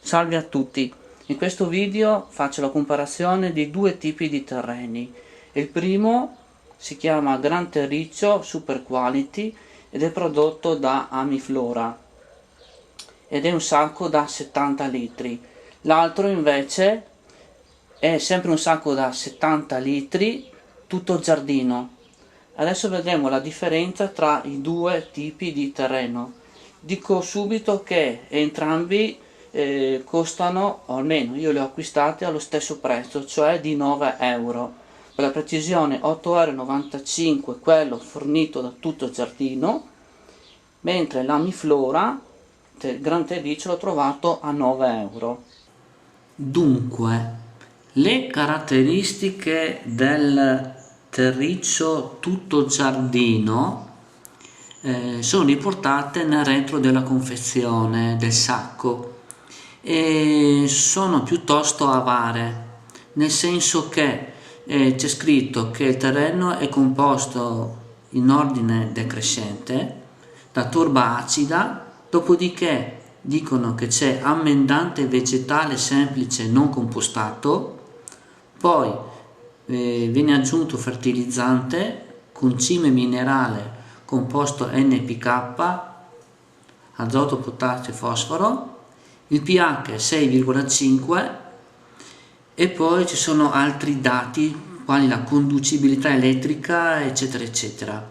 Salve a tutti, in questo video faccio la comparazione di due tipi di terreni. Il primo si chiama Gran Terriccio Super Quality ed è prodotto da Amiflora ed è un sacco da 70 litri. L'altro invece è sempre un sacco da 70 litri tutto giardino. Adesso vedremo la differenza tra i due tipi di terreno. Dico subito che entrambi costano, o almeno io li ho acquistati allo stesso prezzo, cioè di 9 euro. Per la precisione 8,95 euro quello fornito da Tutto Giardino, mentre l'Amiflora del Gran Terriccio l'ho trovato a 9 euro. Dunque, le caratteristiche del terriccio Tutto Giardino sono riportate nel retro della confezione del sacco e sono piuttosto avare, nel senso che c'è scritto che il terreno è composto in ordine decrescente da torba acida, dopodiché dicono che c'è ammendante vegetale semplice non compostato, poi viene aggiunto fertilizzante, concime minerale composto NPK, azoto, potassio e fosforo, il pH è 6,5 e poi ci sono altri dati quali la conducibilità elettrica eccetera eccetera.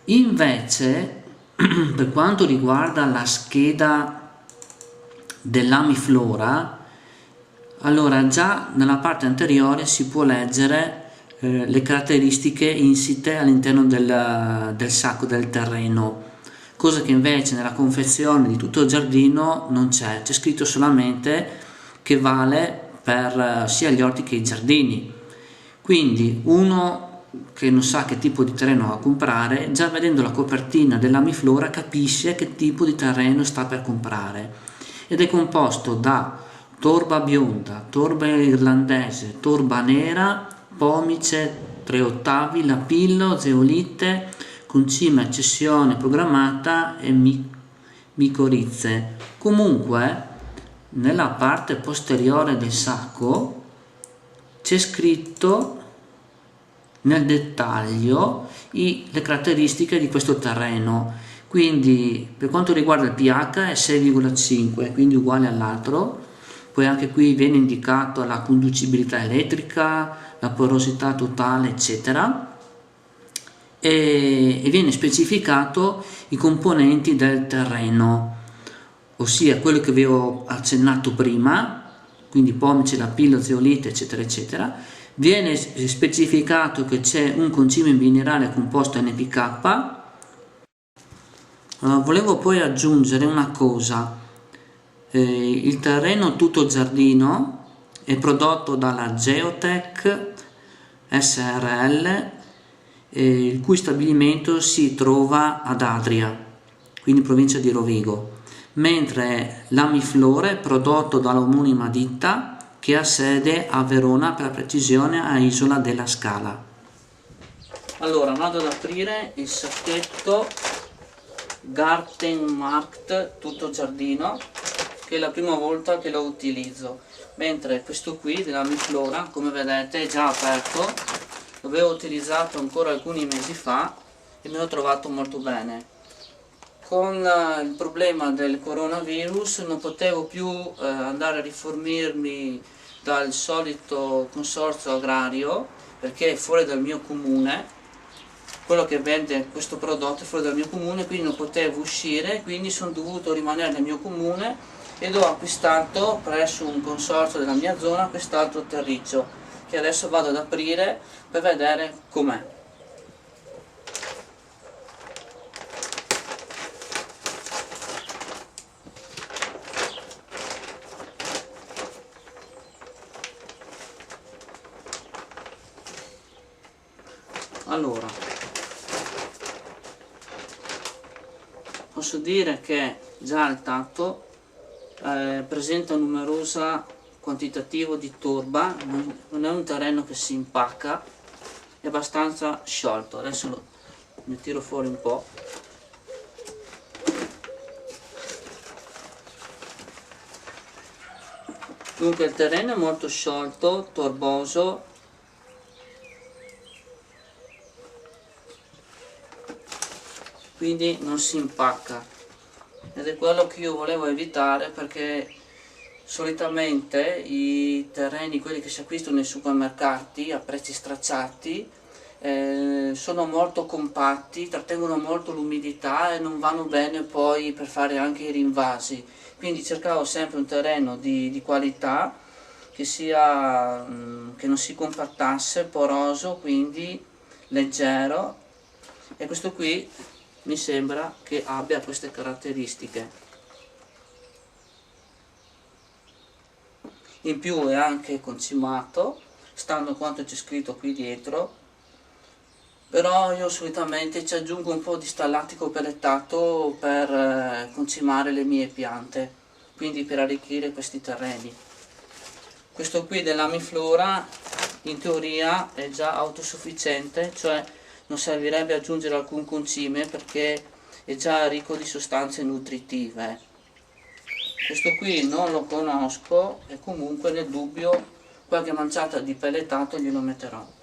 Invece per quanto riguarda la scheda dell'Amiflora, allora già nella parte anteriore si può leggere le caratteristiche insite all'interno del sacco del terreno, cosa che invece nella confezione di Tutto il Giardino non c'è scritto solamente che vale per sia gli orti che i giardini. Quindi uno che non sa che tipo di terreno va a comprare, già vedendo la copertina dell'Amiflora capisce che tipo di terreno sta per comprare, ed è composto da torba bionda, torba irlandese, torba nera, pomice 3 ottavi, lapillo, zeolite, concime a cessione programmata e micorizze. Comunque nella parte posteriore del sacco c'è scritto nel dettaglio le caratteristiche di questo terreno. Quindi per quanto riguarda il pH è 6,5, quindi uguale all'altro. Poi anche qui viene indicato la conducibilità elettrica, la porosità totale eccetera, e viene specificato i componenti del terreno, ossia quello che vi ho accennato prima, quindi pomice, lapillo, zeolite eccetera eccetera. Viene specificato che c'è un concime minerale composto NPK. Volevo poi aggiungere una cosa. Il terreno Tutto Giardino è prodotto dalla Geotech SRL, il cui stabilimento si trova ad Adria, quindi in provincia di Rovigo, mentre l'Amiflora è prodotto dall'omonima ditta che ha sede a Verona, per la precisione a Isola della Scala. Allora vado ad aprire il sacchetto Gartenmarkt Tutto Giardino, che è la prima volta che lo utilizzo, mentre questo qui dell'Amiflora, come vedete, è già aperto. L'avevo utilizzato ancora alcuni mesi fa e me l'ho trovato molto bene. Con il problema del coronavirus non potevo più andare a rifornirmi dal solito consorzio agrario, perché è fuori dal mio comune, quello che vende questo prodotto è fuori dal mio comune, quindi non potevo uscire, quindi sono dovuto rimanere nel mio comune ed ho acquistato presso un consorzio della mia zona quest'altro terriccio, che adesso vado ad aprire per vedere com'è. Allora, posso dire che già al tatto presenta numerosa quantitativo di torba, non è un terreno che si impacca, è abbastanza sciolto. Adesso ne tiro fuori un po'. Dunque il terreno è molto sciolto, torboso, quindi non si impacca, ed è quello che io volevo evitare, perché solitamente i terreni, quelli che si acquistano nei supermercati a prezzi stracciati, sono molto compatti, trattengono molto l'umidità e non vanno bene poi per fare anche i rinvasi. Quindi cercavo sempre un terreno di qualità, che sia, che non si compattasse, poroso, quindi leggero, e questo qui mi sembra che abbia queste caratteristiche. In più è anche concimato, stando quanto c'è scritto qui dietro, però io solitamente ci aggiungo un po' di stallatico pellettato per concimare le mie piante, quindi per arricchire questi terreni. Questo qui dell'Amiflora in teoria è già autosufficiente, cioè non servirebbe aggiungere alcun concime perché è già ricco di sostanze nutritive. Questo qui non lo conosco e comunque nel dubbio qualche manciata di pellettato glielo metterò.